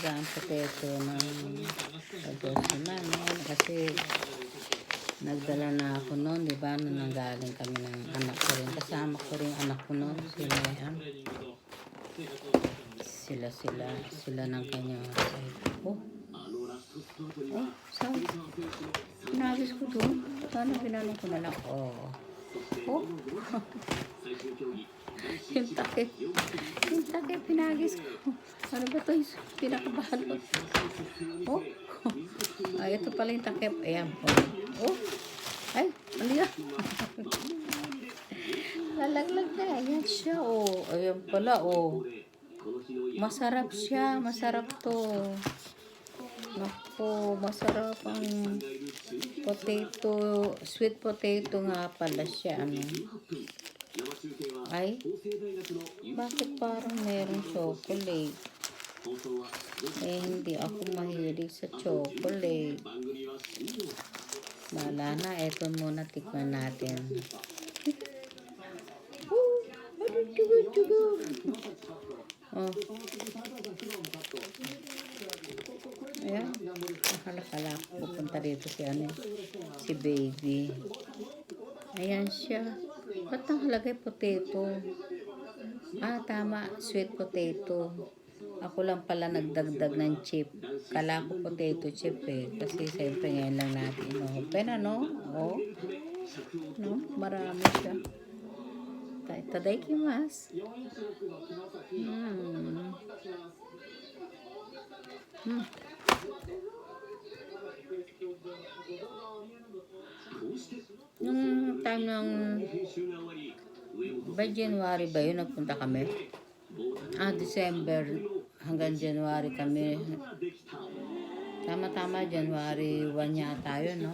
talaga ang potato ng pagkaso namin kasi nagdala na ako noon, di ba, nung nanggaling kami ng anak ko rin. Kasama ko rin anak ko noon, si Mayan. Sila ng kanyang oh, saan? Pinagis ko doon. Sana ginanong ko na lang. Oh. Yung takip, pinagis ko. Ano ba ito? Pinakabalot. Oh. Ay, ito pala yung takip. Ayan. Oh. Ay, ano yan? Lalaglag na. Ayan siya. Oh. Ayan pala. Oh. Masarap siya. Masarap to. Naku, masarap ang potato. Sweet potato nga pala siya. Ano? Ay, bakit parang merong chocolate? Eh, hindi ako mahilig sa chocolate. Wala na, eto muna, tikman natin. Oh. Ayan, nakala pupunta dito si baby. Ayan siya. Ba't nakalagay potato? Ah, tama, sweet potato. Ako lang pala nagdagdag ng chip. Kala ko potato chip eh. Kasi siyempre ngayon lang natin inopen, ano? Oh. No? Marami siya. Tadaikimasu. Nung time ng by January ba yun nagpunta kami? December hanggang January kami. Tama-tama, January 1 yata yun, no?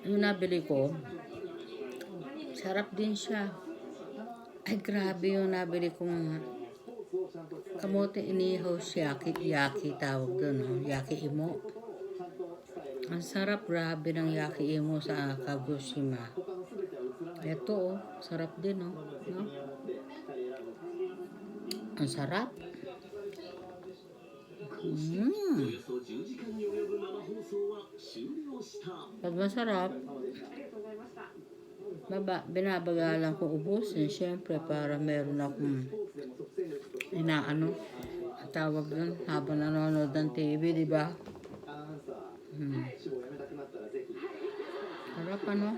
Yung nabili ko, sarap din siya. Ay, grabe yung nabili kong kamote inihaw siya. Yaki tawag doon, no? Yaki imo. Ang sarap, grabe ng yaki imo sa Kagoshima. Ito, oh, sarap din, oh. No? Ang sarap. Pag masarap, binabagalan ko ubusin, syempre, para meron akong inaano, tawag doon, habang nanonood ng TV, di ba? Sarap, ano?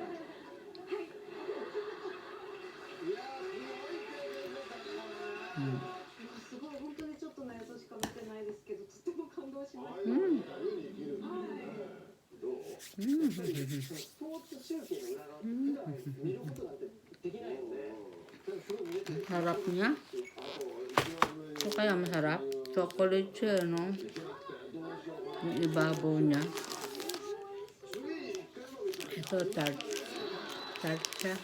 Harap niya. Ito kaya masarap. Chocolate siya, no? Yung ibabaw niya. Ito, tart. Tart siya.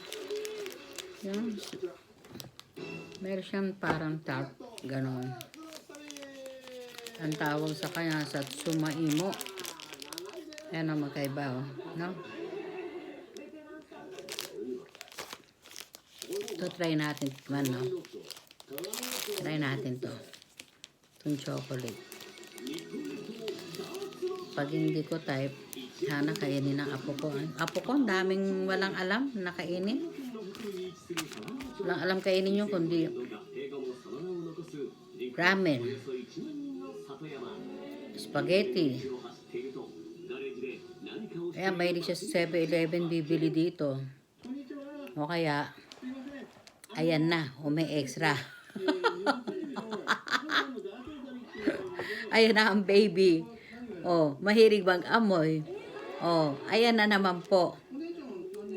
Yan. Meron siyang parang tart. Ganon. Ang tawag sa kanya, Satsuma Imo. Yan ang magkaiba, oh. No? Ito, try natin. No? Try natin to. Itong chocolate. Pag hindi ko type, sana kainin ng apo ko. Apo ko, ang daming walang alam na kainin. Walang alam kainin yung kundi ramen, spaghetti. Kaya mahilig siya sa 7-Eleven bibili dito. O kaya, ayan na, may extra. Ayan na ang baby. Oh, mahilig mag-amoy. Oh, ayan na naman po.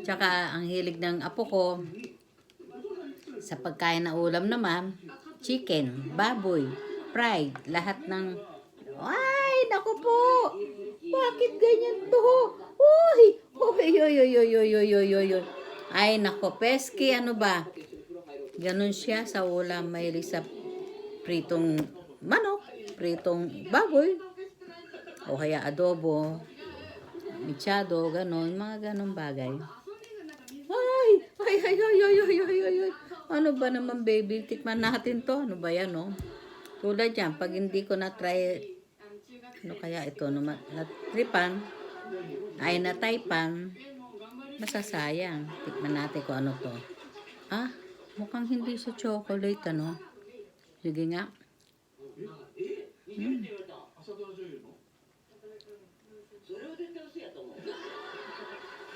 Tsaka, ang hilig ng apo ko, sa pagkain na ulam naman, chicken, baboy, fried, lahat ng... Ay, naku po! Bakit ganyan to? Uy! Uy! Ay, naku, peski, ano ba? Ganon siya sa ulam, mahilig sa pritong manok, pritong baboy, o kaya adobo, michado, ganon, mga ganon bagay. Ay! Ano ba naman, baby? Tikman natin to. Ano ba yan, no? Tulad yan, pag hindi ko na-try, ano kaya ito, na-tripan, ay na-typan, masasayang. Tikman natin kung ano to. Ah, mukhang hindi siya chocolate, ano? Sige nga. Mm.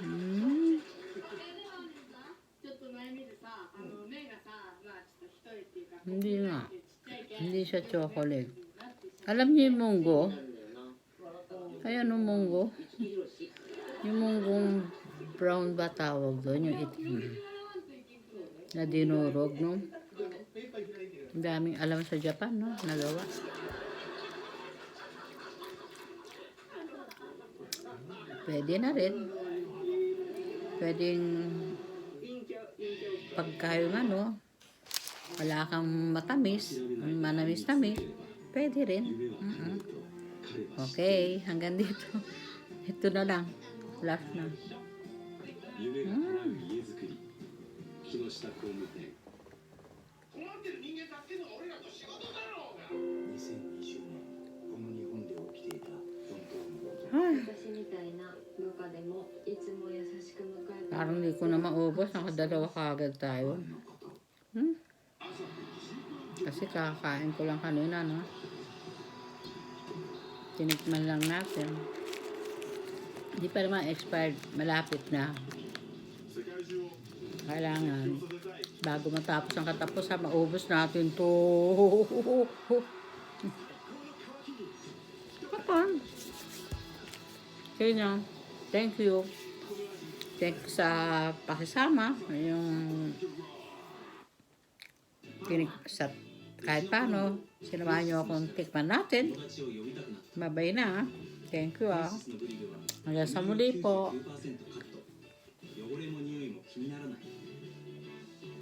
Mm. Hindi nga. Hindi siya chocolate. Alam niyo yung munggo? Ay, ano munggo? Yung munggong brown ba tawag doon? Yung itim. Na dinurog, no? Ang daming alam sa Japan, no? Nagawa. Pwede na rin. Pwedeng pagkain ano, wala kang matamis, manamis-tamis, pwede rin. Okay, hanggang dito. Ito na lang. Last na. 私みたいな部下でもいつも優しく迎えて Parang di ko na maubos. Nakadalawa kaagad tayo. Kasi kakain ko lang kanina, no? Tinikman lang natin. Hindi pa naman expired. Malapit na. Kailangan, bago matapos ang katapusan, maubos natin to. Okay na. Thank you. Thanks sa pakisama. Yung sa kahit paano, sinamahan nyo akong tikman natin. Babay na. Thank you. Hanggang sa muli po.